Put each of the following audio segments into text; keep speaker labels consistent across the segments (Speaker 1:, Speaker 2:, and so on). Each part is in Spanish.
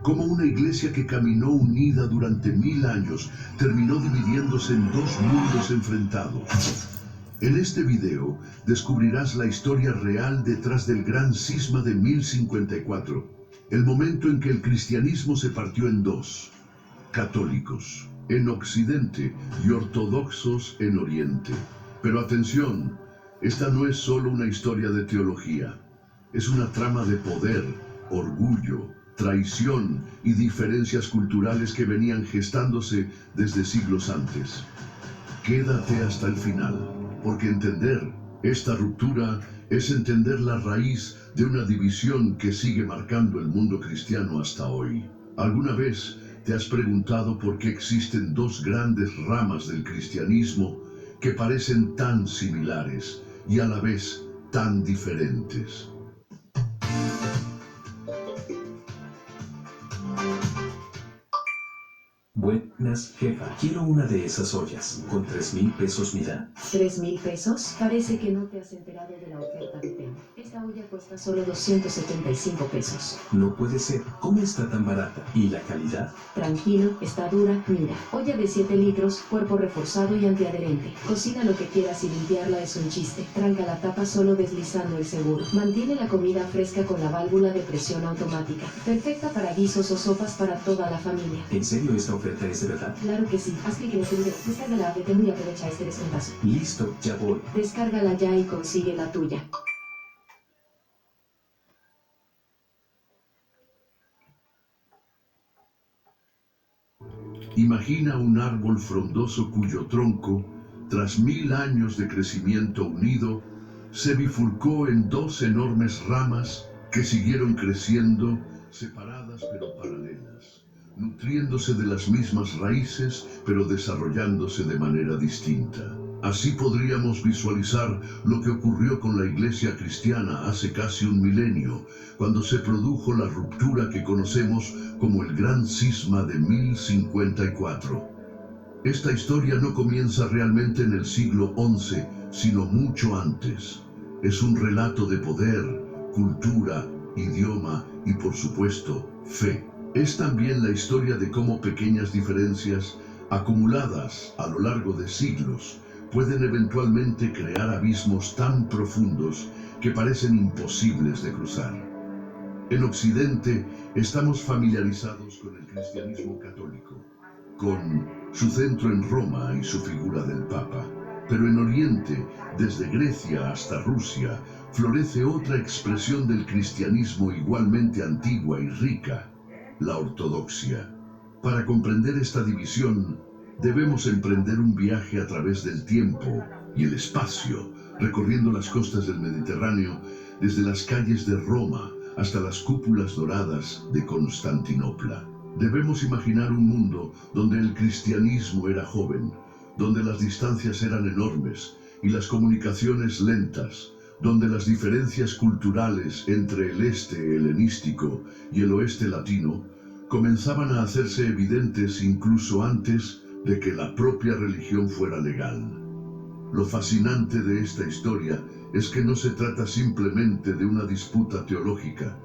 Speaker 1: Cómo una iglesia que caminó unida durante 1000 años terminó dividiéndose en dos mundos enfrentados. En este video descubrirás la historia real detrás del gran cisma de 1054, el momento en que el cristianismo se partió en dos: católicos en Occidente y ortodoxos en Oriente. Pero atención, esta no es solo una historia de teología, es una trama de poder, orgullo, traición y diferencias culturales que venían gestándose desde siglos antes. Quédate hasta el final, porque entender esta ruptura es entender la raíz de una división que sigue marcando el mundo cristiano hasta hoy. ¿Alguna vez te has preguntado por qué existen dos grandes ramas del cristianismo que parecen tan similares y a la vez tan diferentes?
Speaker 2: Buenas, jefa. Quiero una de esas ollas. ¿Con 3,000 pesos me da?
Speaker 3: ¿3,000 pesos? Parece que no te has enterado de la oferta de Temu. Esta olla cuesta solo 275 pesos.
Speaker 2: No puede ser. ¿Cómo está tan barata? ¿Y la calidad?
Speaker 3: Tranquilo, está dura. Mira, olla de 7 litros, cuerpo reforzado y antiadherente. Cocina lo que quieras y limpiarla es un chiste. Tranca la tapa solo deslizando el seguro. Mantiene la comida fresca con la válvula de presión automática. Perfecta para guisos o sopas para toda la familia.
Speaker 2: ¿En serio esta oferta es de verdad?
Speaker 3: Claro que sí. Haz clic en este video, descarga la app de Temu y aprovecha este descuentazo.
Speaker 2: Listo, ya voy.
Speaker 3: Descárgala ya y consigue la tuya.
Speaker 1: Imagina un árbol frondoso cuyo tronco, tras 1000 años de crecimiento unido, se bifurcó en dos enormes ramas que siguieron creciendo, separadas pero paralelas, nutriéndose de las mismas raíces pero desarrollándose de manera distinta. Así podríamos visualizar lo que ocurrió con la iglesia cristiana hace casi un milenio, cuando se produjo la ruptura que conocemos como el Gran Cisma de 1054. Esta historia no comienza realmente en el siglo XI, sino mucho antes. Es un relato de poder, cultura, idioma y, por supuesto, fe. Es también la historia de cómo pequeñas diferencias, acumuladas a lo largo de siglos, pueden eventualmente crear abismos tan profundos que parecen imposibles de cruzar. En Occidente estamos familiarizados con el cristianismo católico, con su centro en Roma y su figura del Papa. Pero en Oriente, desde Grecia hasta Rusia, florece otra expresión del cristianismo igualmente antigua y rica: la ortodoxia. Para comprender esta división, debemos emprender un viaje a través del tiempo y el espacio, recorriendo las costas del Mediterráneo, desde las calles de Roma hasta las cúpulas doradas de Constantinopla. Debemos imaginar un mundo donde el cristianismo era joven, donde las distancias eran enormes y las comunicaciones lentas, donde las diferencias culturales entre el este helenístico y el oeste latino comenzaban a hacerse evidentes incluso antes de que la propia religión fuera legal. Lo fascinante de esta historia es que no se trata simplemente de una disputa teológica,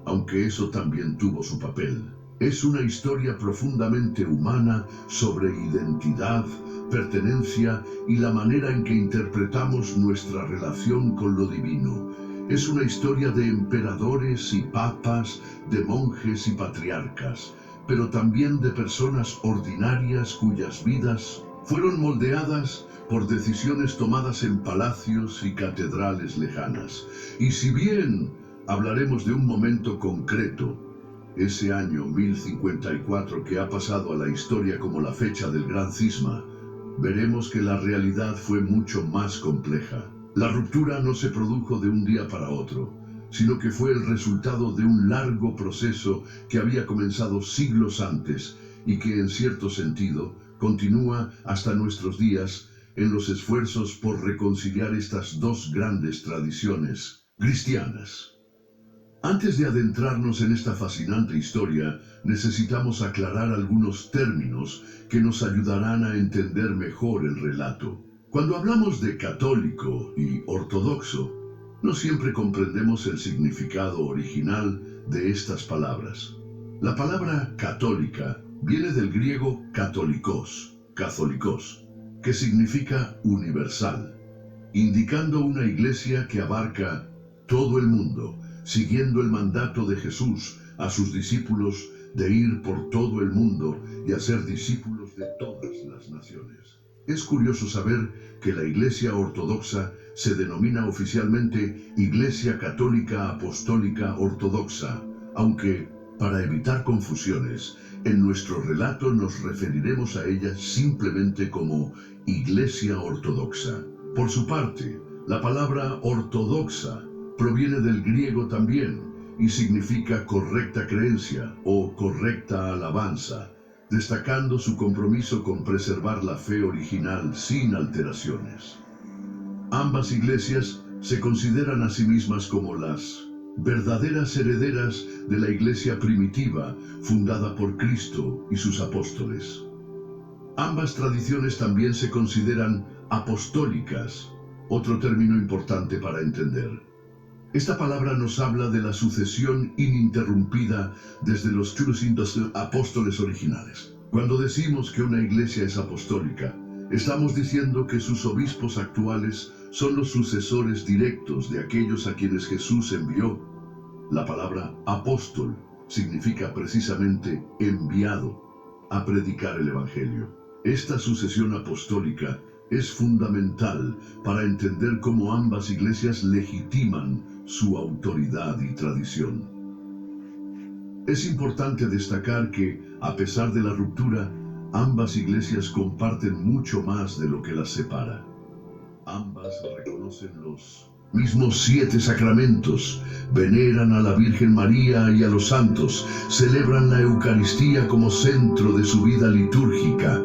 Speaker 1: aunque eso también tuvo su papel. Es una historia profundamente humana sobre identidad, pertenencia y la manera en que interpretamos nuestra relación con lo divino. Es una historia de emperadores y papas, de monjes y patriarcas, pero también de personas ordinarias cuyas vidas fueron moldeadas por decisiones tomadas en palacios y catedrales lejanas. Y si bien hablaremos de un momento concreto, ese año 1054 que ha pasado a la historia como la fecha del Gran Cisma, veremos que la realidad fue mucho más compleja. La ruptura no se produjo de un día para otro, sino que fue el resultado de un largo proceso que había comenzado siglos antes y que, en cierto sentido, continúa hasta nuestros días en los esfuerzos por reconciliar estas dos grandes tradiciones cristianas. Antes de adentrarnos en esta fascinante historia, necesitamos aclarar algunos términos que nos ayudarán a entender mejor el relato. Cuando hablamos de católico y ortodoxo, no siempre comprendemos el significado original de estas palabras. La palabra católica viene del griego católicos, que significa universal, indicando una iglesia que abarca todo el mundo, siguiendo el mandato de Jesús a sus discípulos de ir por todo el mundo y hacer discípulos de todas las naciones. Es curioso saber que la Iglesia Ortodoxa se denomina oficialmente Iglesia Católica Apostólica Ortodoxa, aunque, para evitar confusiones, en nuestro relato nos referiremos a ella simplemente como Iglesia Ortodoxa. Por su parte, la palabra ortodoxa proviene del griego también y significa correcta creencia o correcta alabanza, destacando su compromiso con preservar la fe original sin alteraciones. Ambas iglesias se consideran a sí mismas como las verdaderas herederas de la iglesia primitiva fundada por Cristo y sus apóstoles. Ambas tradiciones también se consideran apostólicas, otro término importante para entender. Esta palabra nos habla de la sucesión ininterrumpida desde los 200 apóstoles originales. Cuando decimos que una iglesia es apostólica, estamos diciendo que sus obispos actuales son los sucesores directos de aquellos a quienes Jesús envió. La palabra apóstol significa precisamente enviado a predicar el Evangelio. Esta sucesión apostólica es fundamental para entender cómo ambas iglesias legitiman su autoridad y tradición. Es importante destacar que, a pesar de la ruptura, ambas iglesias comparten mucho más de lo que las separa. Ambas reconocen los mismos 7 sacramentos, veneran a la Virgen María y a los santos, celebran la Eucaristía como centro de su vida litúrgica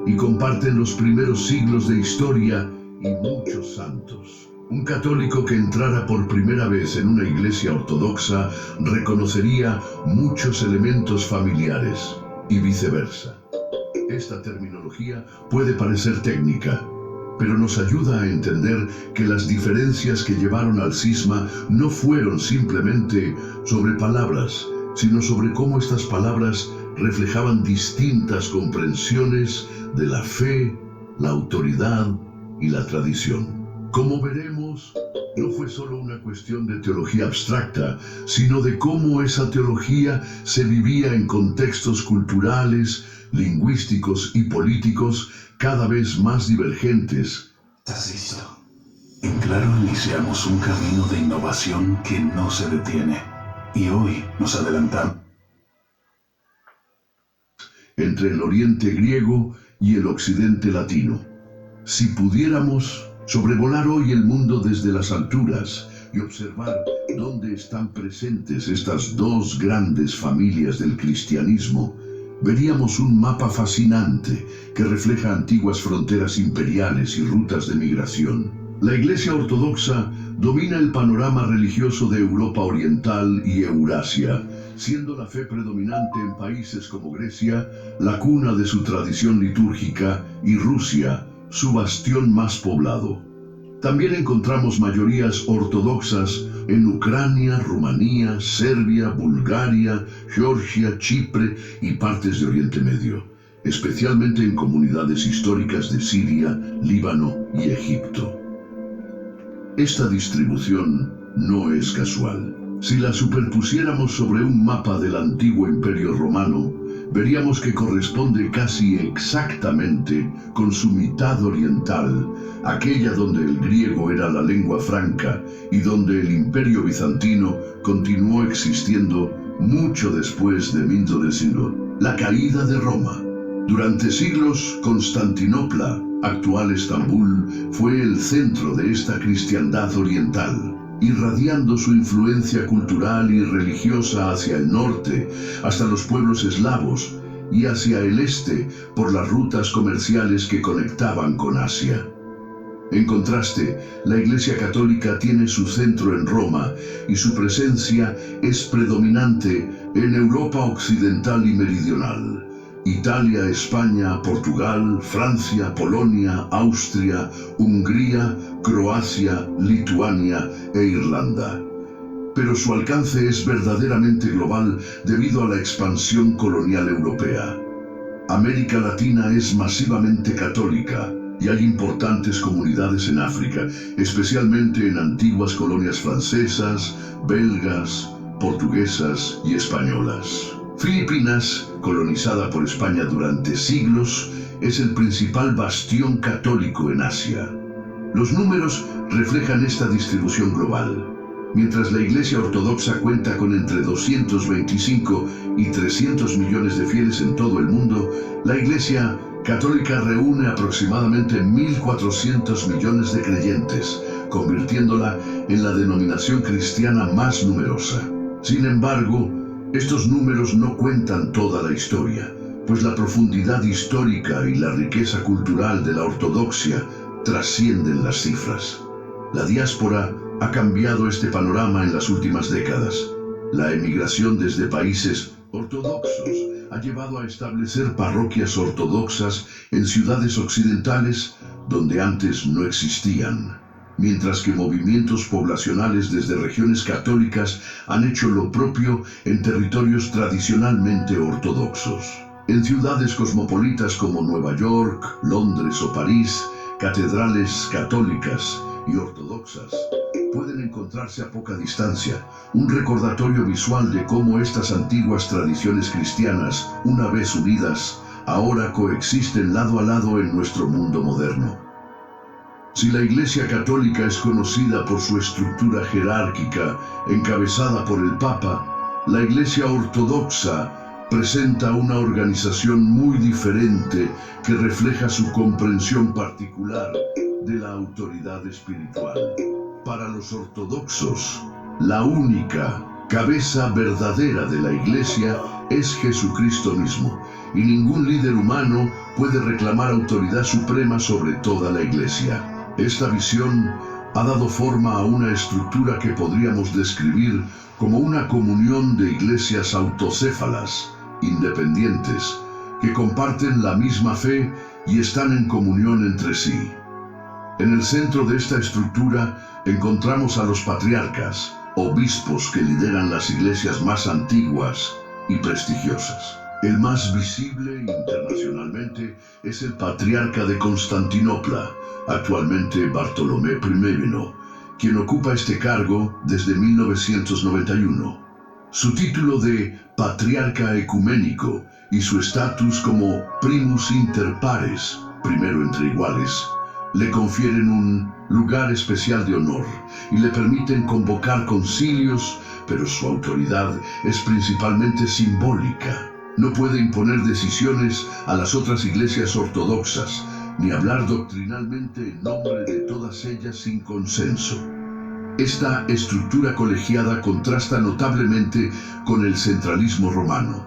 Speaker 1: y comparten los primeros siglos de historia y muchos santos. Un católico que entrara por primera vez en una iglesia ortodoxa reconocería muchos elementos familiares y viceversa. Esta terminología puede parecer técnica, pero nos ayuda a entender que las diferencias que llevaron al cisma no fueron simplemente sobre palabras, sino sobre cómo estas palabras reflejaban distintas comprensiones de la fe, la autoridad y la tradición. Como veremos, no fue solo una cuestión de teología abstracta, sino de cómo esa teología se vivía en contextos culturales, lingüísticos y políticos cada vez más divergentes.
Speaker 2: ¿Estás listo? En Claro iniciamos un camino de innovación que no se detiene. Y hoy nos adelantamos
Speaker 1: entre el oriente griego y el occidente latino. Si pudiéramos sobrevolar hoy el mundo desde las alturas y observar dónde están presentes estas dos grandes familias del cristianismo, veríamos un mapa fascinante que refleja antiguas fronteras imperiales y rutas de migración. La Iglesia Ortodoxa domina el panorama religioso de Europa Oriental y Eurasia, siendo la fe predominante en países como Grecia, la cuna de su tradición litúrgica, y Rusia, su bastión más poblado. También encontramos mayorías ortodoxas en Ucrania, Rumanía, Serbia, Bulgaria, Georgia, Chipre y partes de Oriente Medio, especialmente en comunidades históricas de Siria, Líbano y Egipto. Esta distribución no es casual. Si la superpusiéramos sobre un mapa del antiguo Imperio Romano, veríamos que corresponde casi exactamente con su mitad oriental, aquella donde el griego era la lengua franca y donde el Imperio Bizantino continuó existiendo mucho después de 1500, la caída de Roma. Durante siglos, Constantinopla, actual Estambul, fue el centro de esta cristiandad oriental, irradiando su influencia cultural y religiosa hacia el norte, hasta los pueblos eslavos, y hacia el este por las rutas comerciales que conectaban con Asia. En contraste, la Iglesia Católica tiene su centro en Roma y su presencia es predominante en Europa occidental y meridional. Italia, España, Portugal, Francia, Polonia, Austria, Hungría, Croacia, Lituania e Irlanda. pero su alcance es verdaderamente global debido a la expansión colonial europea. América Latina es masivamente católica y hay importantes comunidades en África, especialmente en antiguas colonias francesas, belgas, portuguesas y españolas. Filipinas, colonizada por España durante siglos, es el principal bastión católico en Asia. Los números reflejan esta distribución global. Mientras la Iglesia Ortodoxa cuenta con entre 225 y 300 millones de fieles en todo el mundo, la Iglesia Católica reúne aproximadamente 1.400 millones de creyentes, convirtiéndola en la denominación cristiana más numerosa. Sin embargo, estos números no cuentan toda la historia, pues la profundidad histórica y la riqueza cultural de la ortodoxia trascienden las cifras. La diáspora ha cambiado este panorama en las últimas décadas. La emigración desde países ortodoxos ha llevado a establecer parroquias ortodoxas en ciudades occidentales donde antes no existían, mientras que movimientos poblacionales desde regiones católicas han hecho lo propio en territorios tradicionalmente ortodoxos. En ciudades cosmopolitas como Nueva York, Londres o París, catedrales católicas y ortodoxas pueden encontrarse a poca distancia, un recordatorio visual de cómo estas antiguas tradiciones cristianas, una vez unidas, ahora coexisten lado a lado en nuestro mundo moderno. Si la Iglesia Católica es conocida por su estructura jerárquica, encabezada por el Papa, la Iglesia Ortodoxa presenta una organización muy diferente que refleja su comprensión particular de la autoridad espiritual. Para los ortodoxos, la única cabeza verdadera de la Iglesia es Jesucristo mismo, y ningún líder humano puede reclamar autoridad suprema sobre toda la Iglesia. Esta visión ha dado forma a una estructura que podríamos describir como una comunión de iglesias autocéfalas, independientes, que comparten la misma fe y están en comunión entre sí. En el centro de esta estructura encontramos a los patriarcas, obispos que lideran las iglesias más antiguas y prestigiosas. El más visible internacionalmente es el patriarca de Constantinopla, actualmente Bartolomé I, quien ocupa este cargo desde 1991. Su título de patriarca ecuménico y su estatus como primus inter pares, primero entre iguales, le confieren un lugar especial de honor y le permiten convocar concilios, pero su autoridad es principalmente simbólica. No puede imponer decisiones a las otras iglesias ortodoxas, ni hablar doctrinalmente en nombre de todas ellas sin consenso. Esta estructura colegiada contrasta notablemente con el centralismo romano.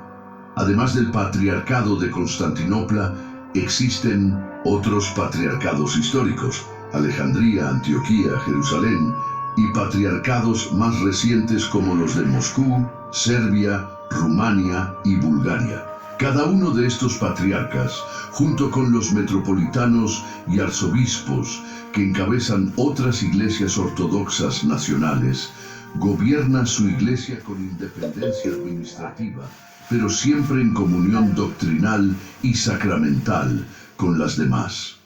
Speaker 1: Además del patriarcado de Constantinopla, existen otros patriarcados históricos, Alejandría, Antioquía, Jerusalén, y patriarcados más recientes como los de Moscú, Serbia, Rumania y Bulgaria. Cada uno de estos patriarcas, junto con los metropolitanos y arzobispos que encabezan otras iglesias ortodoxas nacionales, gobierna su iglesia con independencia administrativa, pero siempre en comunión doctrinal y sacramental con las demás.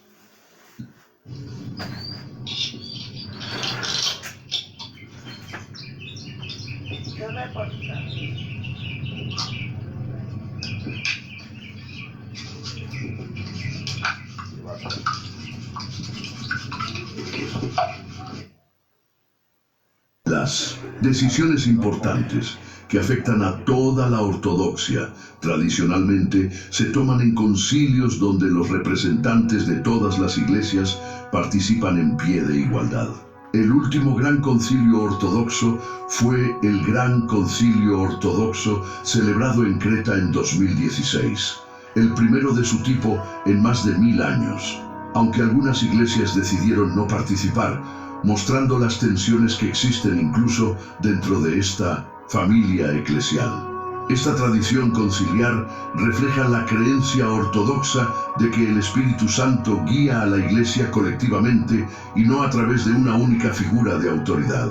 Speaker 1: Las decisiones importantes que afectan a toda la ortodoxia tradicionalmente se toman en concilios donde los representantes de todas las iglesias participan en pie de igualdad. El último gran concilio ortodoxo fue el Gran Concilio Ortodoxo celebrado en Creta en 2016, el primero de su tipo en más de 1000 años, aunque algunas iglesias decidieron no participar, mostrando las tensiones que existen incluso dentro de esta familia eclesial. Esta tradición conciliar refleja la creencia ortodoxa de que el Espíritu Santo guía a la Iglesia colectivamente y no a través de una única figura de autoridad.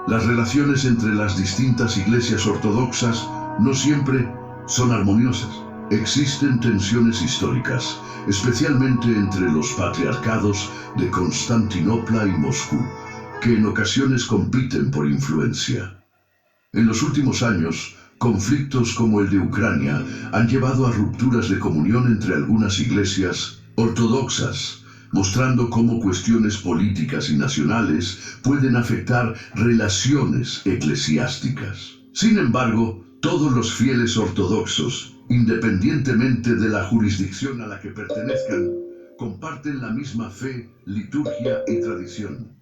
Speaker 1: Las relaciones entre las distintas iglesias ortodoxas no siempre son armoniosas. Existen tensiones históricas, especialmente entre los patriarcados de Constantinopla y Moscú, que en ocasiones compiten por influencia. En los últimos años, conflictos como el de Ucrania han llevado a rupturas de comunión entre algunas iglesias ortodoxas, mostrando cómo cuestiones políticas y nacionales pueden afectar relaciones eclesiásticas. Sin embargo, todos los fieles ortodoxos, independientemente de la jurisdicción a la que pertenezcan, comparten la misma fe, liturgia y tradición,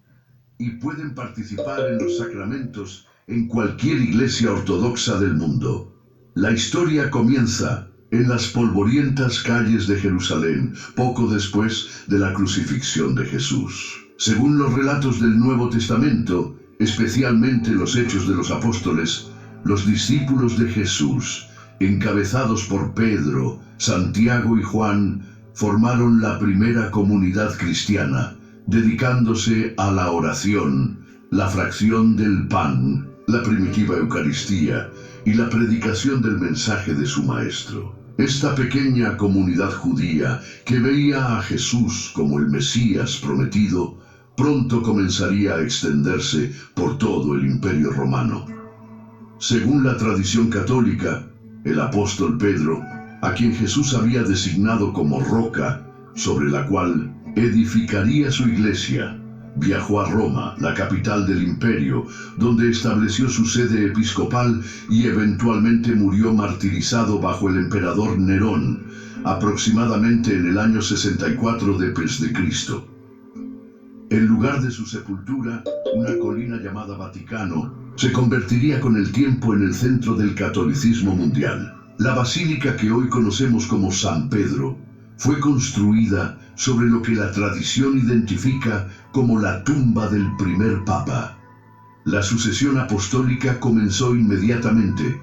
Speaker 1: y pueden participar en los sacramentos en cualquier iglesia ortodoxa del mundo. La historia comienza en las polvorientas calles de Jerusalén, poco después de la crucifixión de Jesús. Según los relatos del Nuevo Testamento, especialmente los Hechos de los Apóstoles, los discípulos de Jesús, encabezados por Pedro, Santiago y Juan, formaron la primera comunidad cristiana, dedicándose a la oración, la fracción del pan, la primitiva Eucaristía y la predicación del mensaje de su Maestro. Esta pequeña comunidad judía, que veía a Jesús como el Mesías prometido, pronto comenzaría a extenderse por todo el Imperio Romano. Según la tradición católica, el apóstol Pedro, a quien Jesús había designado como roca sobre la cual edificaría su iglesia, viajó a Roma, la capital del imperio, donde estableció su sede episcopal y eventualmente murió martirizado bajo el emperador Nerón, aproximadamente en el año 64 d.C. En lugar de su sepultura, una colina llamada Vaticano se convertiría con el tiempo en el centro del catolicismo mundial. La basílica que hoy conocemos como San Pedro fue construida sobre lo que la tradición identifica como la tumba del primer papa. La sucesión apostólica comenzó inmediatamente.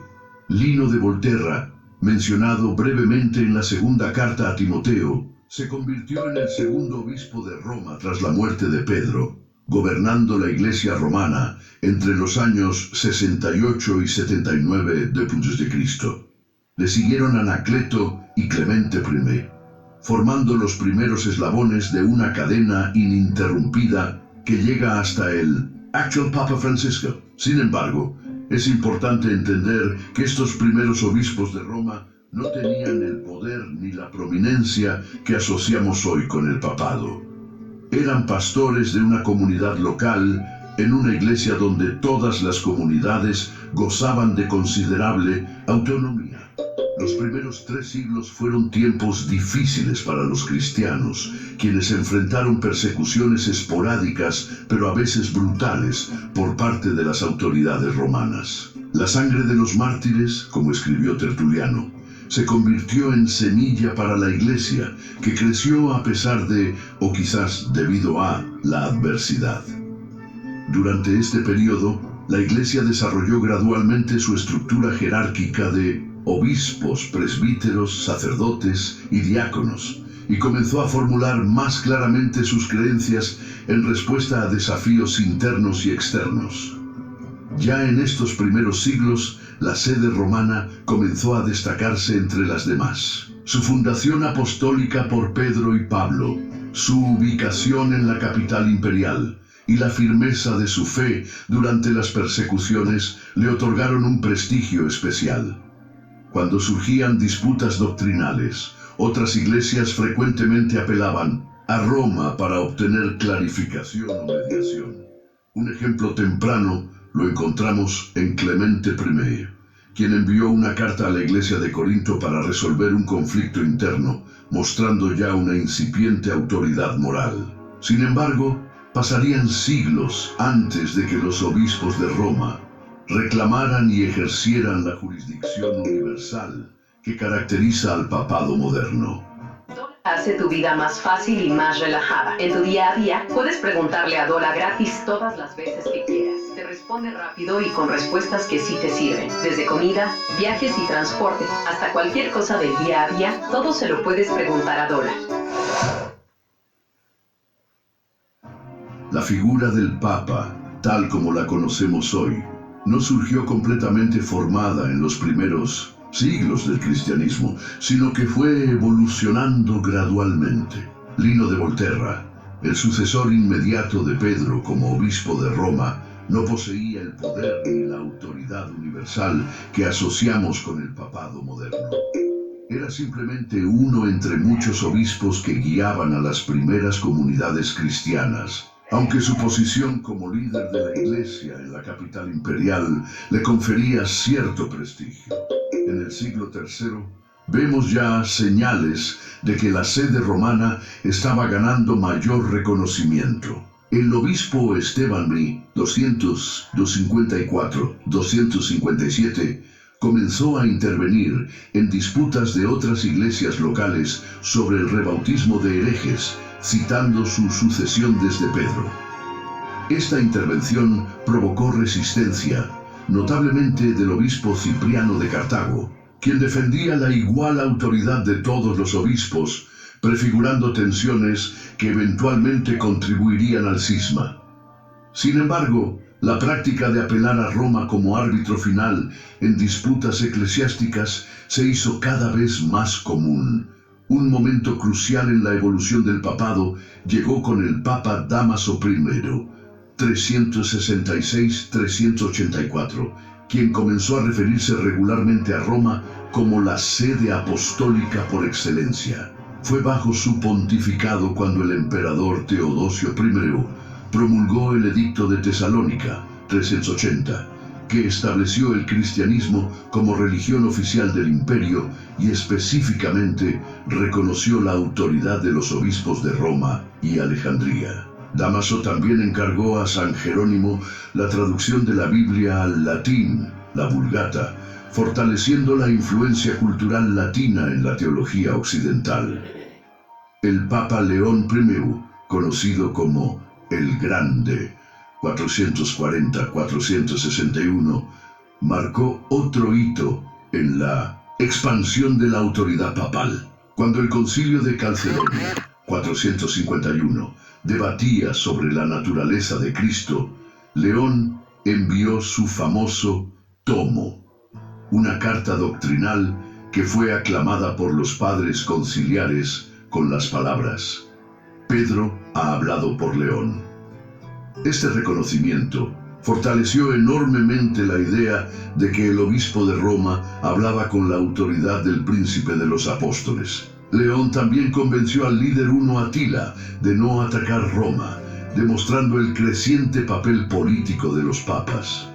Speaker 1: Lino de Volterra, mencionado brevemente en la segunda carta a Timoteo, se convirtió en el segundo obispo de Roma tras la muerte de Pedro, gobernando la Iglesia romana entre los años 68 y 79 d.C. Le siguieron Anacleto y Clemente I, formando los primeros eslabones de una cadena ininterrumpida que llega hasta el actual Papa Francisco. Sin embargo, es importante entender que estos primeros obispos de Roma no tenían el poder ni la prominencia que asociamos hoy con el papado. Eran pastores de una comunidad local en una iglesia donde todas las comunidades gozaban de considerable autonomía. Los primeros 3 siglos fueron tiempos difíciles para los cristianos, quienes enfrentaron persecuciones esporádicas, pero a veces brutales, por parte de las autoridades romanas. La sangre de los mártires, como escribió Tertuliano, se convirtió en semilla para la iglesia, que creció a pesar de, o quizás debido a, la adversidad. Durante este periodo, la iglesia desarrolló gradualmente su estructura jerárquica de obispos, presbíteros, sacerdotes y diáconos, y comenzó a formular más claramente sus creencias en respuesta a desafíos internos y externos. Ya en estos primeros siglos, la sede romana comenzó a destacarse entre las demás. Su fundación apostólica por Pedro y Pablo, su ubicación en la capital imperial y la firmeza de su fe durante las persecuciones le otorgaron un prestigio especial. Cuando surgían disputas doctrinales, otras iglesias frecuentemente apelaban a Roma para obtener clarificación o mediación. Un ejemplo temprano lo encontramos en Clemente I, quien envió una carta a la iglesia de Corinto para resolver un conflicto interno, mostrando ya una incipiente autoridad moral. Sin embargo, pasarían siglos antes de que los obispos de Roma reclamaran y ejercieran la jurisdicción universal que caracteriza al papado moderno.
Speaker 4: Hace tu vida más fácil y más relajada. En tu día a día, puedes preguntarle a Dola gratis todas las veces que quieras. Te responde rápido y con respuestas que sí te sirven. Desde comida, viajes y transporte, hasta cualquier cosa del día a día, todo se lo puedes preguntar a Dola.
Speaker 1: La figura del Papa tal como la conocemos hoy, no surgió completamente formada en los primeros siglos del cristianismo, sino que fue evolucionando gradualmente. Lino de Volterra, el sucesor inmediato de Pedro como obispo de Roma, no poseía el poder ni la autoridad universal que asociamos con el papado moderno. Era simplemente uno entre muchos obispos que guiaban a las primeras comunidades cristianas, aunque su posición como líder de la Iglesia en la capital imperial le confería cierto prestigio. En el siglo III vemos ya señales de que la sede romana estaba ganando mayor reconocimiento. El obispo Esteban I, 254-257, comenzó a intervenir en disputas de otras iglesias locales sobre el rebautismo de herejes, citando su sucesión desde Pedro. Esta intervención provocó resistencia, notablemente del obispo Cipriano de Cartago, quien defendía la igual autoridad de todos los obispos, prefigurando tensiones que eventualmente contribuirían al cisma. Sin embargo, la práctica de apelar a Roma como árbitro final en disputas eclesiásticas se hizo cada vez más común. Un momento crucial en la evolución del papado llegó con el Papa Dámaso I, 366-384, quien comenzó a referirse regularmente a Roma como la sede apostólica por excelencia. Fue bajo su pontificado cuando el emperador Teodosio I promulgó el Edicto de Tesalónica, 380, que estableció el cristianismo como religión oficial del imperio y específicamente reconoció la autoridad de los obispos de Roma y Alejandría. Dámaso también encargó a San Jerónimo la traducción de la Biblia al latín, la Vulgata, fortaleciendo la influencia cultural latina en la teología occidental. El Papa León I, conocido como el Grande, 440-461, marcó otro hito en la expansión de la autoridad papal. Cuando el Concilio de Calcedonia, 451, debatía sobre la naturaleza de Cristo, León envió su famoso Tomo, una carta doctrinal que fue aclamada por los padres conciliares con las palabras: Pedro ha hablado por León. Este reconocimiento fortaleció enormemente la idea de que el obispo de Roma hablaba con la autoridad del príncipe de los apóstoles. León también convenció al líder huno Atila de no atacar Roma, demostrando el creciente papel político de los papas.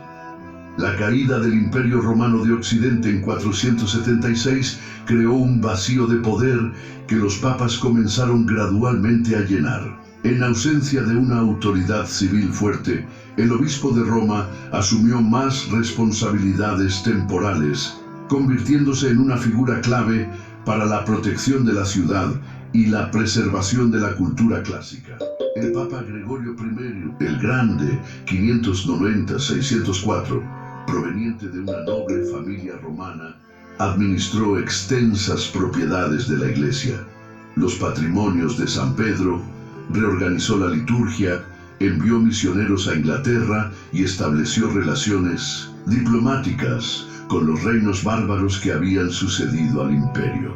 Speaker 1: La caída del Imperio Romano de Occidente en 476 creó un vacío de poder que los papas comenzaron gradualmente a llenar. En ausencia de una autoridad civil fuerte, el obispo de Roma asumió más responsabilidades temporales, convirtiéndose en una figura clave para la protección de la ciudad y la preservación de la cultura clásica. El Papa Gregorio I, el Grande, 590-604, proveniente de una noble familia romana, administró extensas propiedades de la Iglesia, los patrimonios de San Pedro, reorganizó la liturgia, envió misioneros a Inglaterra y estableció relaciones diplomáticas con los reinos bárbaros que habían sucedido al imperio.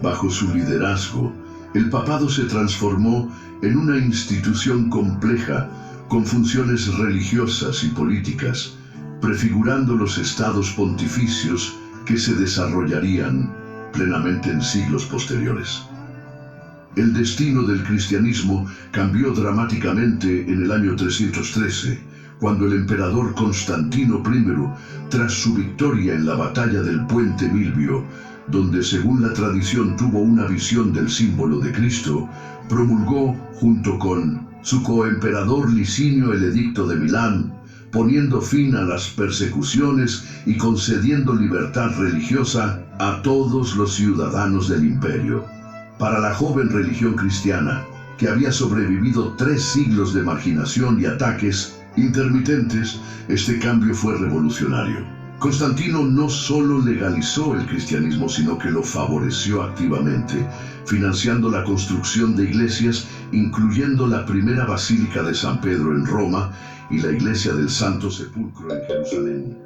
Speaker 1: Bajo su liderazgo, el papado se transformó en una institución compleja con funciones religiosas y políticas, prefigurando los estados pontificios que se desarrollarían plenamente en siglos posteriores. El destino del cristianismo cambió dramáticamente en el año 313, cuando el emperador Constantino I, tras su victoria en la batalla del Puente Milvio, donde según la tradición tuvo una visión del símbolo de Cristo, promulgó junto con su coemperador Licinio el Edicto de Milán, poniendo fin a las persecuciones y concediendo libertad religiosa a todos los ciudadanos del imperio. Para la joven religión cristiana, que había sobrevivido 3 siglos de marginación y ataques intermitentes, este cambio fue revolucionario. Constantino no solo legalizó el cristianismo, sino que lo favoreció activamente, financiando la construcción de iglesias, incluyendo la primera Basílica de San Pedro en Roma y la iglesia del Santo Sepulcro en Jerusalén.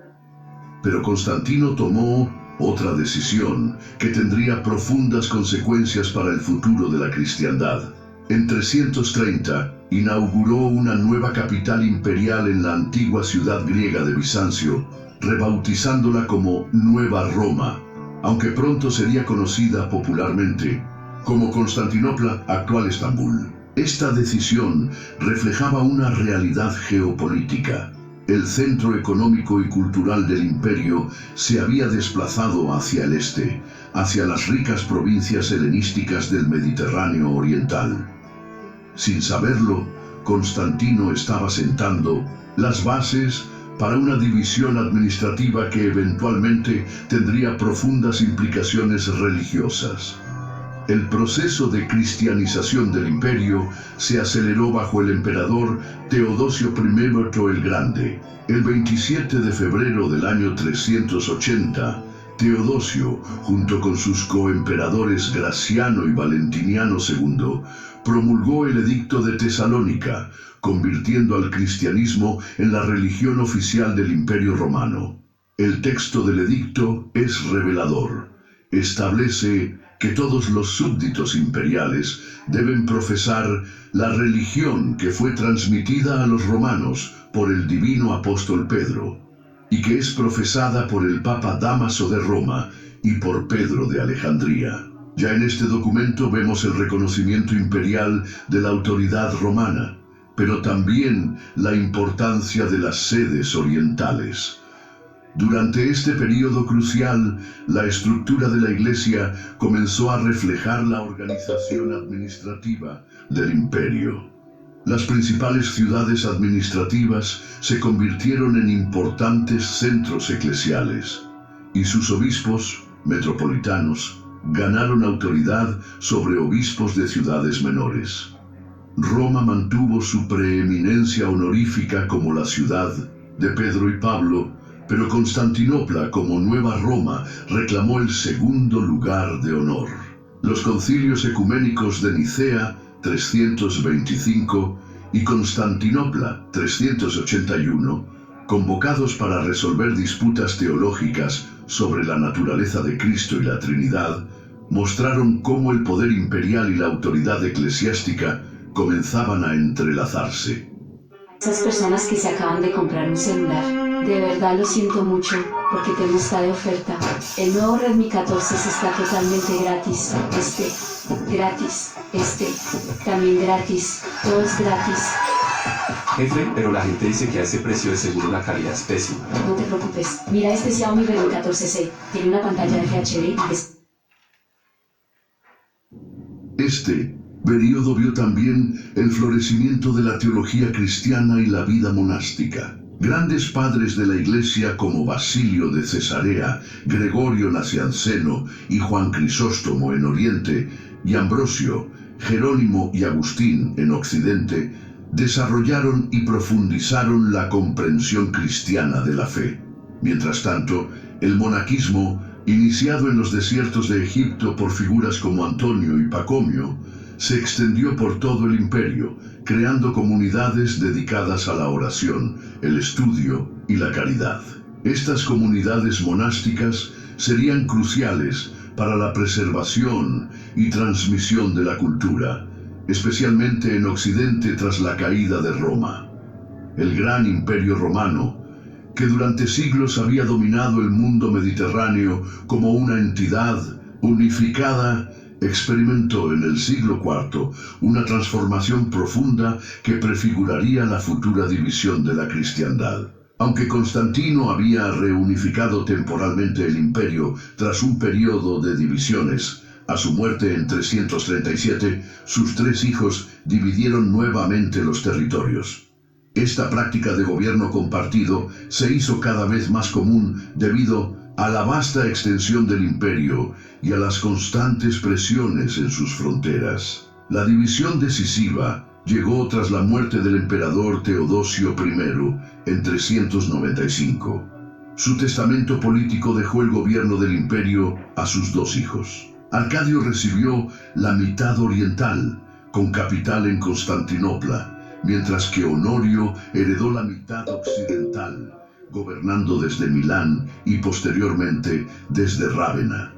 Speaker 1: Pero Constantino tomó otra decisión que tendría profundas consecuencias para el futuro de la cristiandad. En 330 inauguró una nueva capital imperial en la antigua ciudad griega de Bizancio, rebautizándola como Nueva Roma, aunque pronto sería conocida popularmente como Constantinopla, actual Estambul. Esta decisión reflejaba una realidad geopolítica. El centro económico y cultural del imperio se había desplazado hacia el este, hacia las ricas provincias helenísticas del Mediterráneo oriental. Sin saberlo, Constantino estaba sentando las bases para una división administrativa que eventualmente tendría profundas implicaciones religiosas. El proceso de cristianización del imperio se aceleró bajo el emperador Teodosio I el Grande. El 27 de febrero del año 380, Teodosio, junto con sus coemperadores Graciano y Valentiniano II, promulgó el Edicto de Tesalónica, convirtiendo al cristianismo en la religión oficial del Imperio Romano. El texto del edicto es revelador. Establece que todos los súbditos imperiales deben profesar la religión que fue transmitida a los romanos por el divino apóstol Pedro, y que es profesada por el Papa Dámaso de Roma y por Pedro de Alejandría. Ya en este documento vemos el reconocimiento imperial de la autoridad romana, pero también la importancia de las sedes orientales. Durante este período crucial, la estructura de la Iglesia comenzó a reflejar la organización administrativa del imperio. Las principales ciudades administrativas se convirtieron en importantes centros eclesiales, y sus obispos, metropolitanos, ganaron autoridad sobre obispos de ciudades menores. Roma mantuvo su preeminencia honorífica como la ciudad de Pedro y Pablo, pero Constantinopla, como Nueva Roma, reclamó el segundo lugar de honor. Los concilios ecuménicos de Nicea, 325, y Constantinopla, 381, convocados para resolver disputas teológicas sobre la naturaleza de Cristo y la Trinidad, mostraron cómo el poder imperial y la autoridad eclesiástica comenzaban a entrelazarse.
Speaker 3: Esas personas que se acaban de comprar un celular, de verdad lo siento mucho, porque te gusta de oferta. El nuevo Redmi 14 está totalmente gratis. También gratis. Todo es gratis.
Speaker 5: Jefe, pero la gente dice que a ese precio de seguro la calidad es pésima.
Speaker 3: No te preocupes. Mira este Xiaomi Redmi 14C. Tiene una pantalla FHD y
Speaker 1: Este periodo vio también el florecimiento de la teología cristiana y la vida monástica. Grandes padres de la Iglesia como Basilio de Cesarea, Gregorio Nacianceno y Juan Crisóstomo en Oriente, y Ambrosio, Jerónimo y Agustín en Occidente, desarrollaron y profundizaron la comprensión cristiana de la fe. Mientras tanto, el monaquismo, iniciado en los desiertos de Egipto por figuras como Antonio y Pacomio, se extendió por todo el imperio, creando comunidades dedicadas a la oración, el estudio y la caridad. Estas comunidades monásticas serían cruciales para la preservación y transmisión de la cultura, especialmente en Occidente tras la caída de Roma. El gran imperio romano, que durante siglos había dominado el mundo mediterráneo como una entidad unificada, experimentó en el siglo IV una transformación profunda que prefiguraría la futura división de la cristiandad. Aunque Constantino había reunificado temporalmente el imperio tras un periodo de divisiones, a su muerte en 337, sus tres hijos dividieron nuevamente los territorios. Esta práctica de gobierno compartido se hizo cada vez más común debido a la vasta extensión del imperio y a las constantes presiones en sus fronteras. La división decisiva llegó tras la muerte del emperador Teodosio I en 395. Su testamento político dejó el gobierno del imperio a sus dos hijos. Arcadio recibió la mitad oriental, con capital en Constantinopla, mientras que Honorio heredó la mitad occidental, gobernando desde Milán y posteriormente desde Rávena.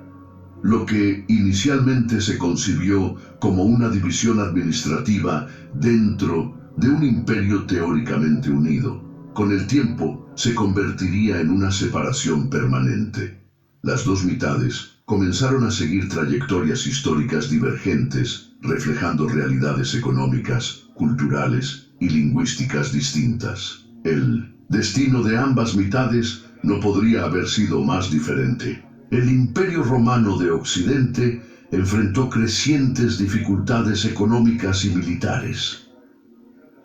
Speaker 1: Lo que inicialmente se concibió como una división administrativa dentro de un imperio teóricamente unido, con el tiempo se convertiría en una separación permanente. Las dos mitades comenzaron a seguir trayectorias históricas divergentes, reflejando realidades económicas, culturales y lingüísticas distintas. El destino de ambas mitades no podría haber sido más diferente. El Imperio Romano de Occidente enfrentó crecientes dificultades económicas y militares.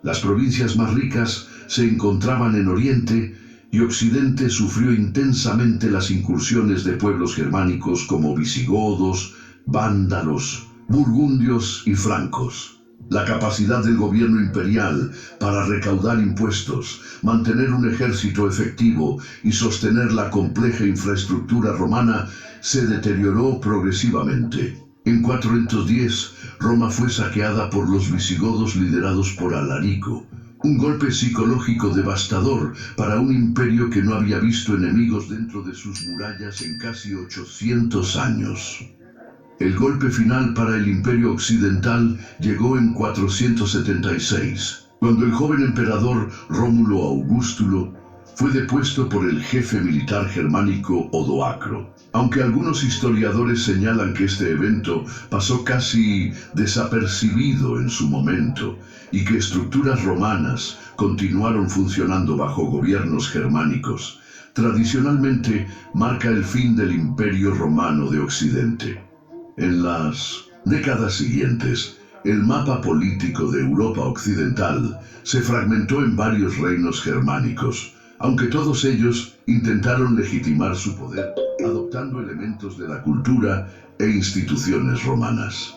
Speaker 1: Las provincias más ricas se encontraban en Oriente y Occidente sufrió intensamente las incursiones de pueblos germánicos como visigodos, vándalos, burgundios y francos. La capacidad del gobierno imperial para recaudar impuestos, mantener un ejército efectivo y sostener la compleja infraestructura romana se deterioró progresivamente. En 410, Roma fue saqueada por los visigodos liderados por Alarico, un golpe psicológico devastador para un imperio que no había visto enemigos dentro de sus murallas en casi 800 años. El golpe final para el Imperio Occidental llegó en 476, cuando el joven emperador Rómulo Augustulo fue depuesto por el jefe militar germánico Odoacro. Aunque algunos historiadores señalan que este evento pasó casi desapercibido en su momento y que estructuras romanas continuaron funcionando bajo gobiernos germánicos, tradicionalmente marca el fin del Imperio Romano de Occidente. En las décadas siguientes, el mapa político de Europa Occidental se fragmentó en varios reinos germánicos, aunque todos ellos intentaron legitimar su poder adoptando elementos de la cultura e instituciones romanas.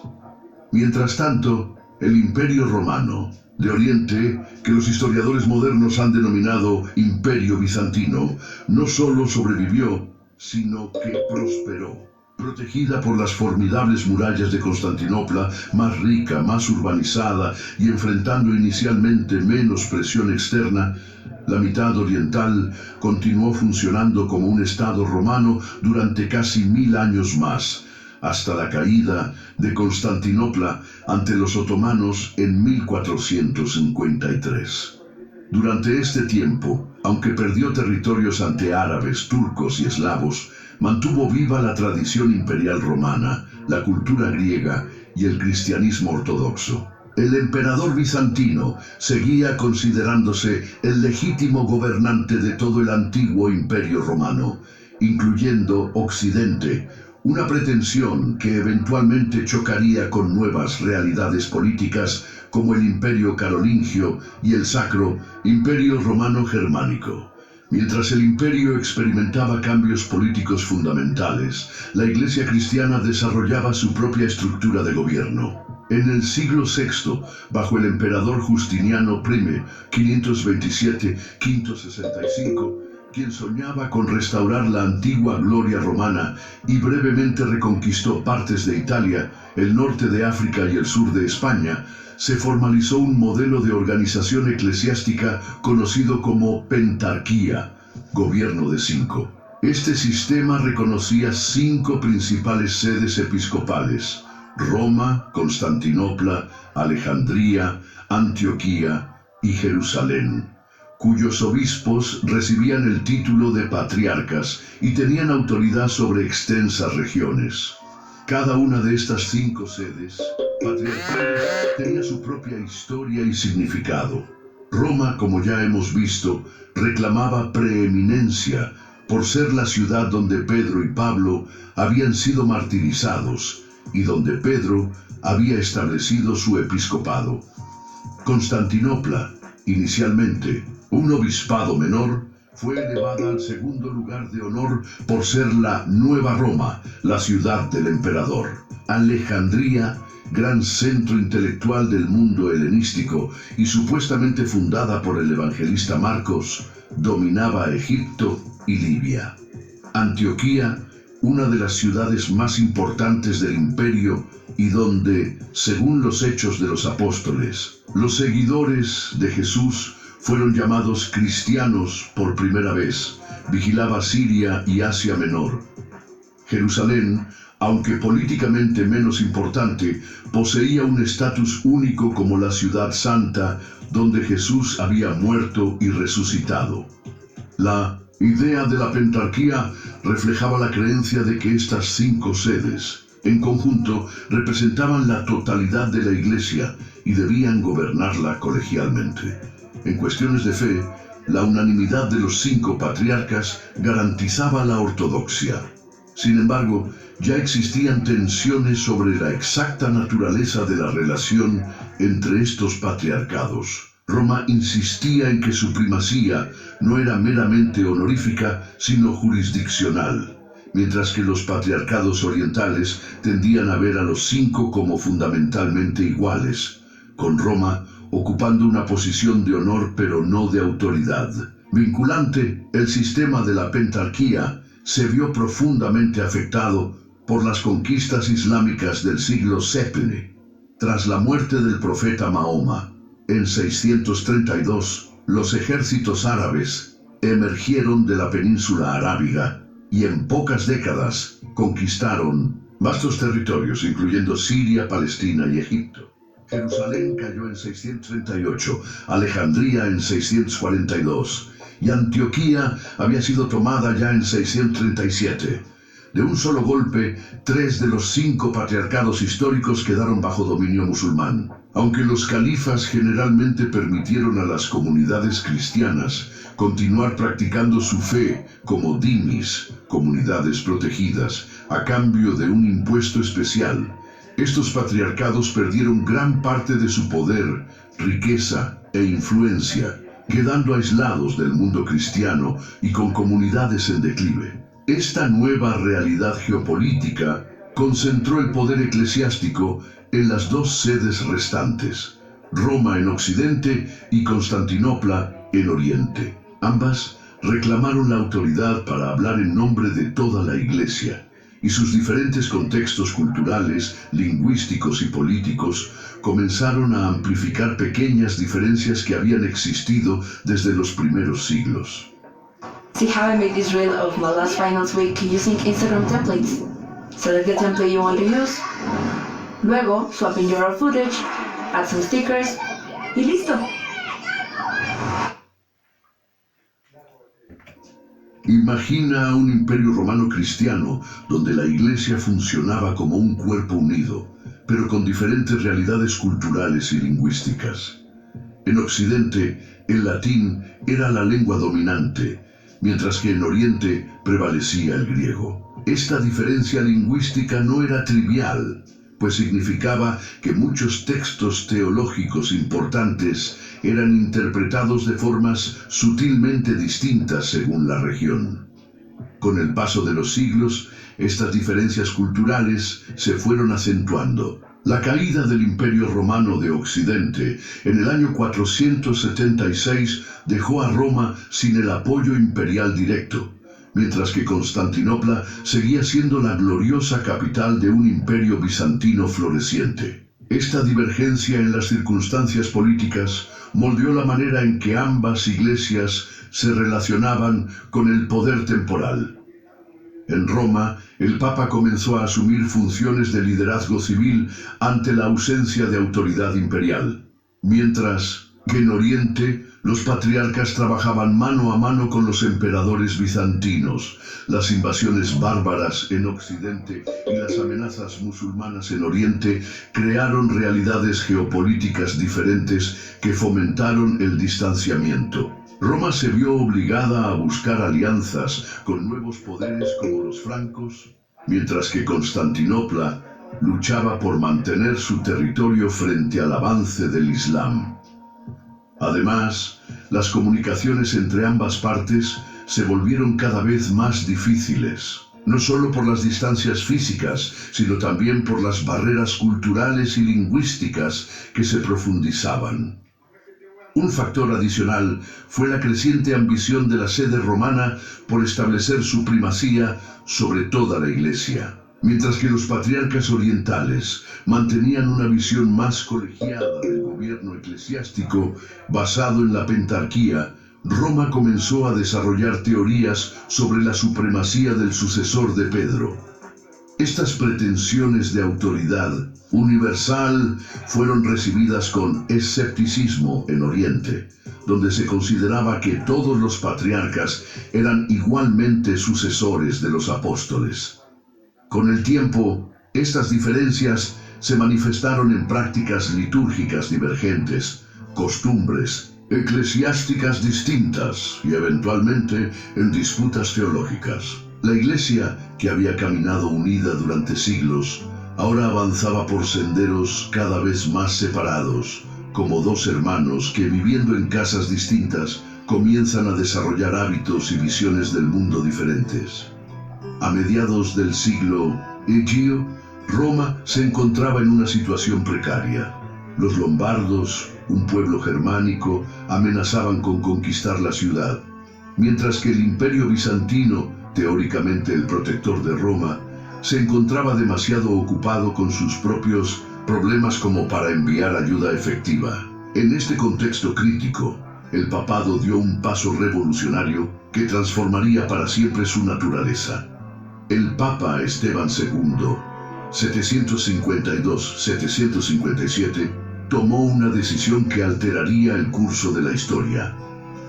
Speaker 1: Mientras tanto, el Imperio Romano de Oriente, que los historiadores modernos han denominado Imperio Bizantino, no solo sobrevivió, sino que prosperó. Protegida por las formidables murallas de Constantinopla, más rica, más urbanizada y enfrentando inicialmente menos presión externa, la mitad oriental continuó funcionando como un estado romano durante casi 1000 años más, hasta la caída de Constantinopla ante los otomanos en 1453. Durante este tiempo, aunque perdió territorios ante árabes, turcos y eslavos, mantuvo viva la tradición imperial romana, la cultura griega y el cristianismo ortodoxo. El emperador bizantino seguía considerándose el legítimo gobernante de todo el antiguo imperio romano, incluyendo Occidente, una pretensión que eventualmente chocaría con nuevas realidades políticas como el Imperio Carolingio y el Sacro Imperio Romano Germánico. Mientras el imperio experimentaba cambios políticos fundamentales, la Iglesia cristiana desarrollaba su propia estructura de gobierno. En el siglo VI, bajo el emperador Justiniano I, 527-565, quien soñaba con restaurar la antigua gloria romana y brevemente reconquistó partes de Italia, el norte de África y el sur de España, se formalizó un modelo de organización eclesiástica conocido como pentarquía, gobierno de 5. Este sistema reconocía 5 principales sedes episcopales: Roma, Constantinopla, Alejandría, Antioquía y Jerusalén, cuyos obispos recibían el título de patriarcas y tenían autoridad sobre extensas regiones. Cada una de estas 5 sedes patriarcales tenía su propia historia y significado. Roma, como ya hemos visto, reclamaba preeminencia por ser la ciudad donde Pedro y Pablo habían sido martirizados y donde Pedro había establecido su episcopado. Constantinopla, inicialmente un obispado menor, fue elevada al segundo lugar de honor por ser la Nueva Roma, la ciudad del emperador. Alejandría, gran centro intelectual del mundo helenístico y supuestamente fundada por el evangelista Marcos, dominaba Egipto y Libia. Antioquía, una de las ciudades más importantes del imperio, y donde, según los Hechos de los Apóstoles, los seguidores de Jesús fueron llamados cristianos por primera vez, vigilaba Siria y Asia Menor. Jerusalén, aunque políticamente menos importante, poseía un estatus único como la ciudad santa donde Jesús había muerto y resucitado. La idea de la pentarquía reflejaba la creencia de que estas 5 sedes, en conjunto, representaban la totalidad de la Iglesia y debían gobernarla colegialmente. En cuestiones de fe, la unanimidad de los 5 patriarcas garantizaba la ortodoxia. Sin embargo, ya existían tensiones sobre la exacta naturaleza de la relación entre estos patriarcados. Roma insistía en que su primacía no era meramente honorífica, sino jurisdiccional, mientras que los patriarcados orientales tendían a ver a los 5 como fundamentalmente iguales, con Roma ocupando una posición de honor pero no de autoridad. Vinculante, el sistema de la pentarquía se vio profundamente afectado por las conquistas islámicas del siglo VII. Tras la muerte del profeta Mahoma, en 632, los ejércitos árabes emergieron de la península arábiga y en pocas décadas conquistaron vastos territorios, incluyendo Siria, Palestina y Egipto. Jerusalén cayó en 638, Alejandría en 642, y Antioquía había sido tomada ya en 637. De un solo golpe, 3 de los 5 patriarcados históricos quedaron bajo dominio musulmán. Aunque los califas generalmente permitieron a las comunidades cristianas continuar practicando su fe como dhimis, comunidades protegidas, a cambio de un impuesto especial, estos patriarcados perdieron gran parte de su poder, riqueza e influencia, quedando aislados del mundo cristiano y con comunidades en declive. Esta nueva realidad geopolítica concentró el poder eclesiástico en las 2 sedes restantes, Roma en Occidente y Constantinopla en Oriente. Ambas reclamaron la autoridad para hablar en nombre de toda la Iglesia, y sus diferentes contextos culturales, lingüísticos y políticos comenzaron a amplificar pequeñas diferencias que habían existido desde los primeros siglos.
Speaker 6: See how I made this reel of my last finance week using Instagram templates. Select the template you want to use. Luego, swap in your raw footage, add some stickers, y listo.
Speaker 1: Imagina un imperio romano cristiano donde la Iglesia funcionaba como un cuerpo unido, pero con diferentes realidades culturales y lingüísticas. En Occidente, el latín era la lengua dominante, mientras que en Oriente prevalecía el griego. Esta diferencia lingüística no era trivial, pues significaba que muchos textos teológicos importantes eran interpretados de formas sutilmente distintas según la región. Con el paso de los siglos, estas diferencias culturales se fueron acentuando. La caída del Imperio Romano de Occidente en el año 476 dejó a Roma sin el apoyo imperial directo, mientras que Constantinopla seguía siendo la gloriosa capital de un imperio bizantino floreciente. Esta divergencia en las circunstancias políticas moldeó la manera en que ambas iglesias se relacionaban con el poder temporal. En Roma, el Papa comenzó a asumir funciones de liderazgo civil ante la ausencia de autoridad imperial, mientras que en Oriente los patriarcas trabajaban mano a mano con los emperadores bizantinos. Las invasiones bárbaras en Occidente y las amenazas musulmanas en Oriente crearon realidades geopolíticas diferentes que fomentaron el distanciamiento. Roma se vio obligada a buscar alianzas con nuevos poderes como los francos, mientras que Constantinopla luchaba por mantener su territorio frente al avance del Islam. Además, las comunicaciones entre ambas partes se volvieron cada vez más difíciles, no solo por las distancias físicas, sino también por las barreras culturales y lingüísticas que se profundizaban. Un factor adicional fue la creciente ambición de la sede romana por establecer su primacía sobre toda la Iglesia. Mientras que los patriarcas orientales mantenían una visión más colegiada del gobierno eclesiástico basado en la pentarquía, Roma comenzó a desarrollar teorías sobre la supremacía del sucesor de Pedro. Estas pretensiones de autoridad universal fueron recibidas con escepticismo en Oriente, donde se consideraba que todos los patriarcas eran igualmente sucesores de los apóstoles. Con el tiempo, estas diferencias se manifestaron en prácticas litúrgicas divergentes, costumbres eclesiásticas distintas y eventualmente en disputas teológicas. La Iglesia, que había caminado unida durante siglos, ahora avanzaba por senderos cada vez más separados, como dos hermanos que, viviendo en casas distintas, comienzan a desarrollar hábitos y visiones del mundo diferentes. A mediados del siglo Egeo, Roma se encontraba en una situación precaria. Los lombardos, un pueblo germánico, amenazaban con conquistar la ciudad, mientras que el Imperio bizantino, teóricamente el protector de Roma, se encontraba demasiado ocupado con sus propios problemas como para enviar ayuda efectiva. En este contexto crítico, el papado dio un paso revolucionario que transformaría para siempre su naturaleza. El Papa Esteban II, 752-757, tomó una decisión que alteraría el curso de la historia.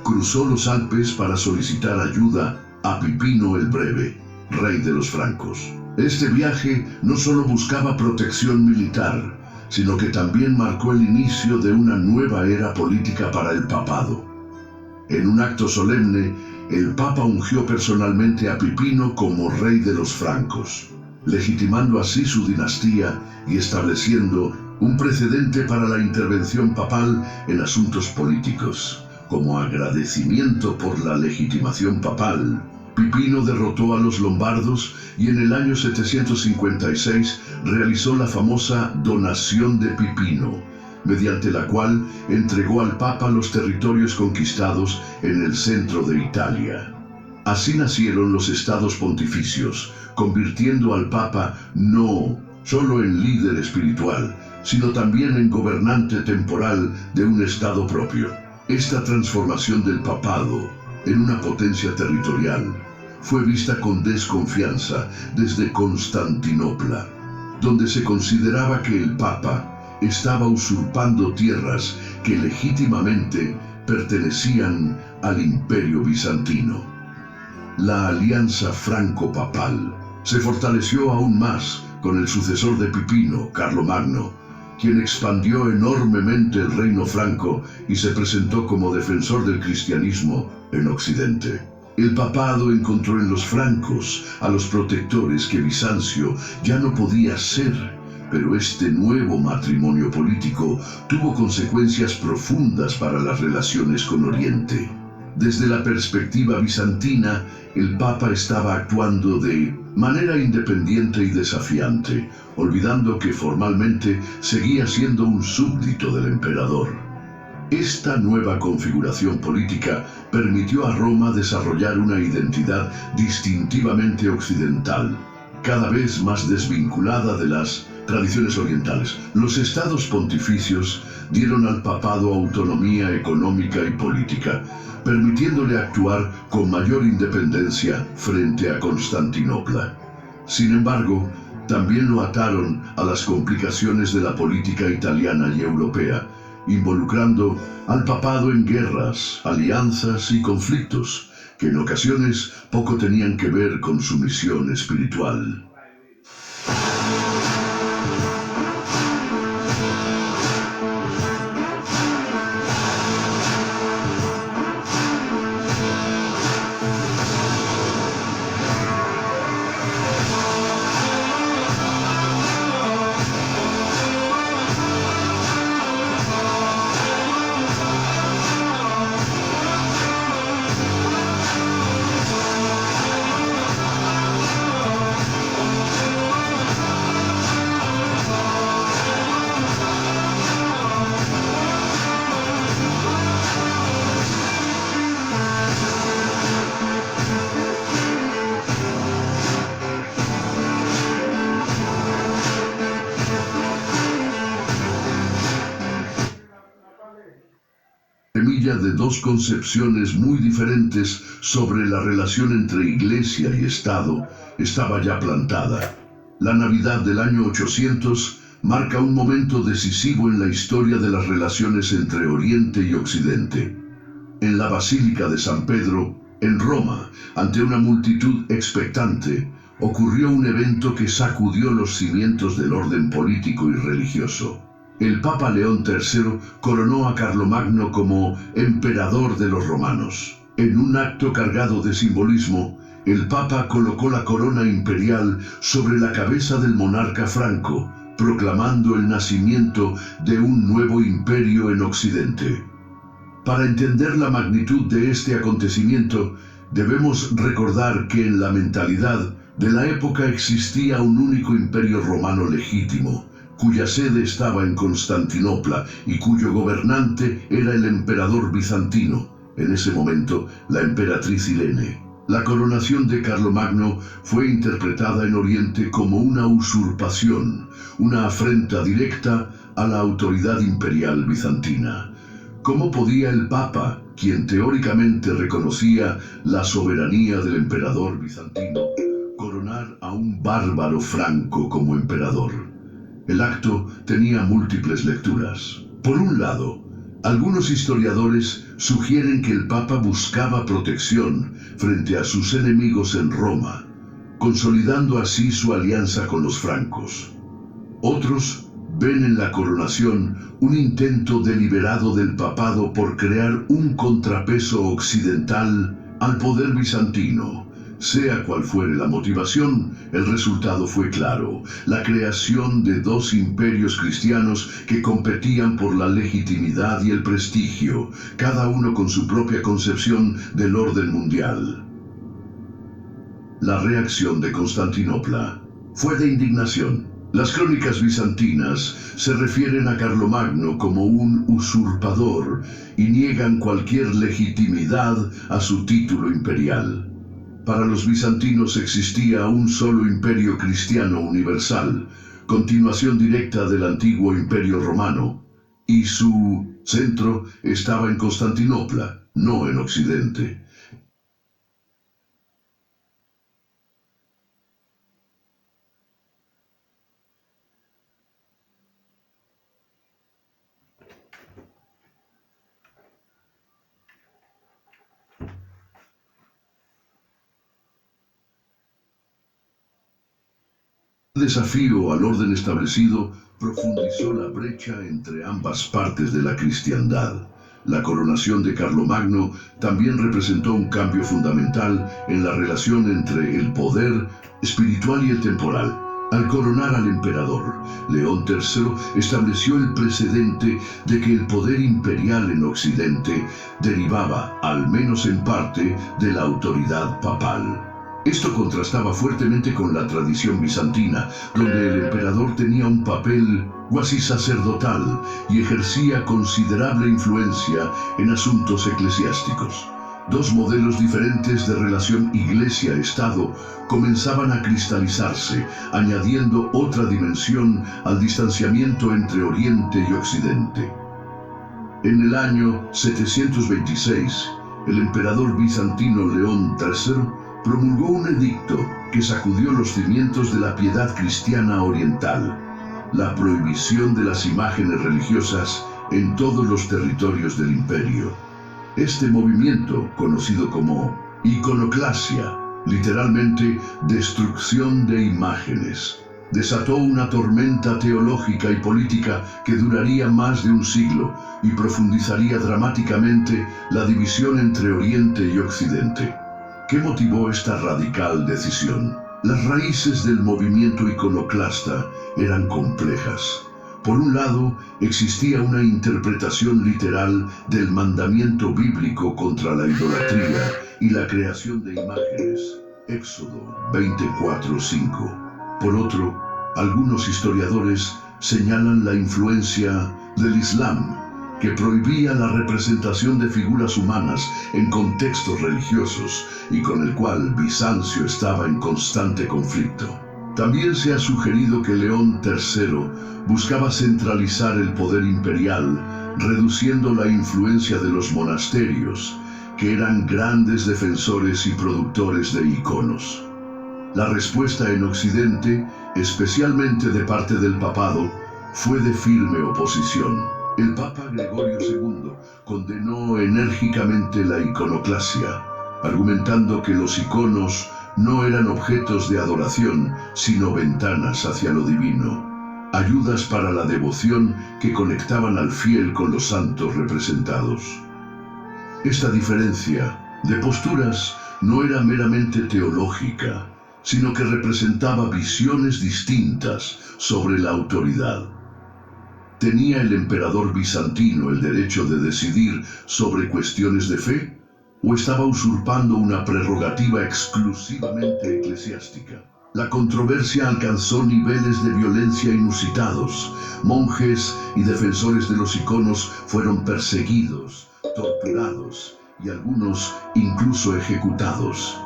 Speaker 1: Cruzó los Alpes para solicitar ayuda a Pipino el Breve, rey de los francos. Este viaje no solo buscaba protección militar, sino que también marcó el inicio de una nueva era política para el papado. En un acto solemne, el Papa ungió personalmente a Pipino como rey de los francos, legitimando así su dinastía y estableciendo un precedente para la intervención papal en asuntos políticos. Como agradecimiento por la legitimación papal, Pipino derrotó a los lombardos y en el año 756 realizó la famosa Donación de Pipino, mediante la cual entregó al Papa los territorios conquistados en el centro de Italia. Así nacieron los estados pontificios, convirtiendo al Papa no solo en líder espiritual, sino también en gobernante temporal de un estado propio. Esta transformación del papado en una potencia territorial fue vista con desconfianza desde Constantinopla, donde se consideraba que el Papa estaba usurpando tierras que legítimamente pertenecían al Imperio bizantino. La alianza franco-papal se fortaleció aún más con el sucesor de Pipino, Carlomagno, quien expandió enormemente el reino franco y se presentó como defensor del cristianismo en Occidente. El papado encontró en los francos a los protectores que Bizancio ya no podía ser, pero este nuevo matrimonio político tuvo consecuencias profundas para las relaciones con Oriente. Desde la perspectiva bizantina, el Papa estaba actuando de manera independiente y desafiante, olvidando que formalmente seguía siendo un súbdito del emperador. Esta nueva configuración política permitió a Roma desarrollar una identidad distintivamente occidental, cada vez más desvinculada de las tradiciones orientales. Los estados pontificios dieron al papado autonomía económica y política, permitiéndole actuar con mayor independencia frente a Constantinopla. Sin embargo, también lo ataron a las complicaciones de la política italiana y europea, involucrando al papado en guerras, alianzas y conflictos que en ocasiones poco tenían que ver con su misión espiritual. de dos concepciones muy diferentes sobre la relación entre Iglesia y Estado estaba ya plantada. La Navidad del año 800 marca un momento decisivo en la historia de las relaciones entre Oriente y Occidente. En la Basílica de San Pedro, en Roma, ante una multitud expectante, ocurrió un evento que sacudió los cimientos del orden político y religioso. El Papa León III coronó a Carlomagno como emperador de los romanos. En un acto cargado de simbolismo, el Papa colocó la corona imperial sobre la cabeza del monarca franco, proclamando el nacimiento de un nuevo imperio en Occidente. Para entender la magnitud de este acontecimiento, debemos recordar que en la mentalidad de la época existía un único imperio romano legítimo, cuya sede estaba en Constantinopla y cuyo gobernante era el emperador bizantino, en ese momento la emperatriz Irene. La coronación de Carlomagno fue interpretada en Oriente como una usurpación, una afrenta directa a la autoridad imperial bizantina. ¿Cómo podía el Papa, quien teóricamente reconocía la soberanía del emperador bizantino, coronar a un bárbaro franco como emperador? El acto tenía múltiples lecturas. Por un lado, algunos historiadores sugieren que el Papa buscaba protección frente a sus enemigos en Roma, consolidando así su alianza con los francos. Otros ven en la coronación un intento deliberado del papado por crear un contrapeso occidental al poder bizantino. Sea cual fuere la motivación, el resultado fue claro: la creación de dos imperios cristianos que competían por la legitimidad y el prestigio, cada uno con su propia concepción del orden mundial. La reacción de Constantinopla fue de indignación. Las crónicas bizantinas se refieren a Carlomagno como un usurpador y niegan cualquier legitimidad a su título imperial. Para los bizantinos existía un solo imperio cristiano universal, continuación directa del antiguo imperio romano, y su centro estaba en Constantinopla, no en Occidente. El desafío al orden establecido profundizó la brecha entre ambas partes de la cristiandad. La coronación de Carlomagno también representó un cambio fundamental en la relación entre el poder espiritual y el temporal. Al coronar al emperador, León III estableció el precedente de que el poder imperial en Occidente derivaba, al menos en parte, de la autoridad papal. Esto contrastaba fuertemente con la tradición bizantina, donde el emperador tenía un papel cuasi sacerdotal y ejercía considerable influencia en asuntos eclesiásticos. Dos modelos diferentes de relación Iglesia-Estado comenzaban a cristalizarse, añadiendo otra dimensión al distanciamiento entre Oriente y Occidente. En el año 726, el emperador bizantino León III promulgó un edicto que sacudió los cimientos de la piedad cristiana oriental: la prohibición de las imágenes religiosas en todos los territorios del imperio. Este movimiento, conocido como iconoclasia, literalmente destrucción de imágenes, desató una tormenta teológica y política que duraría más de un siglo y profundizaría dramáticamente la división entre Oriente y Occidente. ¿Qué motivó esta radical decisión? Las raíces del movimiento iconoclasta eran complejas. Por un lado, existía una interpretación literal del mandamiento bíblico contra la idolatría y la creación de imágenes, Éxodo 24:5. Por otro, algunos historiadores señalan la influencia del Islam, que prohibía la representación de figuras humanas en contextos religiosos y con el cual Bizancio estaba en constante conflicto. También se ha sugerido que León III buscaba centralizar el poder imperial reduciendo la influencia de los monasterios, que eran grandes defensores y productores de iconos. La respuesta en Occidente, especialmente de parte del papado, fue de firme oposición. El Papa Gregorio II condenó enérgicamente la iconoclasia, argumentando que los iconos no eran objetos de adoración, sino ventanas hacia lo divino, ayudas para la devoción que conectaban al fiel con los santos representados. Esta diferencia de posturas no era meramente teológica, sino que representaba visiones distintas sobre la autoridad. ¿Tenía el emperador bizantino el derecho de decidir sobre cuestiones de fe? ¿O estaba usurpando una prerrogativa exclusivamente eclesiástica? La controversia alcanzó niveles de violencia inusitados. Monjes y defensores de los iconos fueron perseguidos, torturados y algunos incluso ejecutados.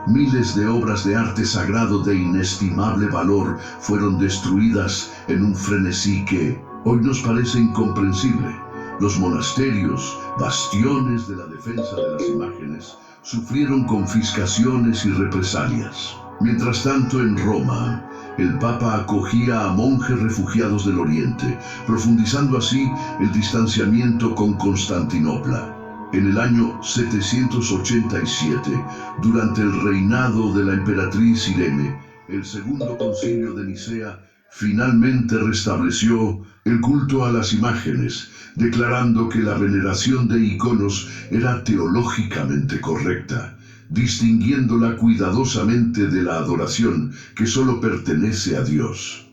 Speaker 1: Miles de obras de arte sagrado de inestimable valor fueron destruidas en un frenesí que hoy nos parece incomprensible. Los monasterios, bastiones de la defensa de las imágenes, sufrieron confiscaciones y represalias. Mientras tanto, en Roma, el Papa acogía a monjes refugiados del Oriente, profundizando así el distanciamiento con Constantinopla. En el año 787, durante el reinado de la emperatriz Irene, el Segundo Concilio de Nicea finalmente restableció el culto a las imágenes, declarando que la veneración de iconos era teológicamente correcta, distinguiéndola cuidadosamente de la adoración que solo pertenece a Dios.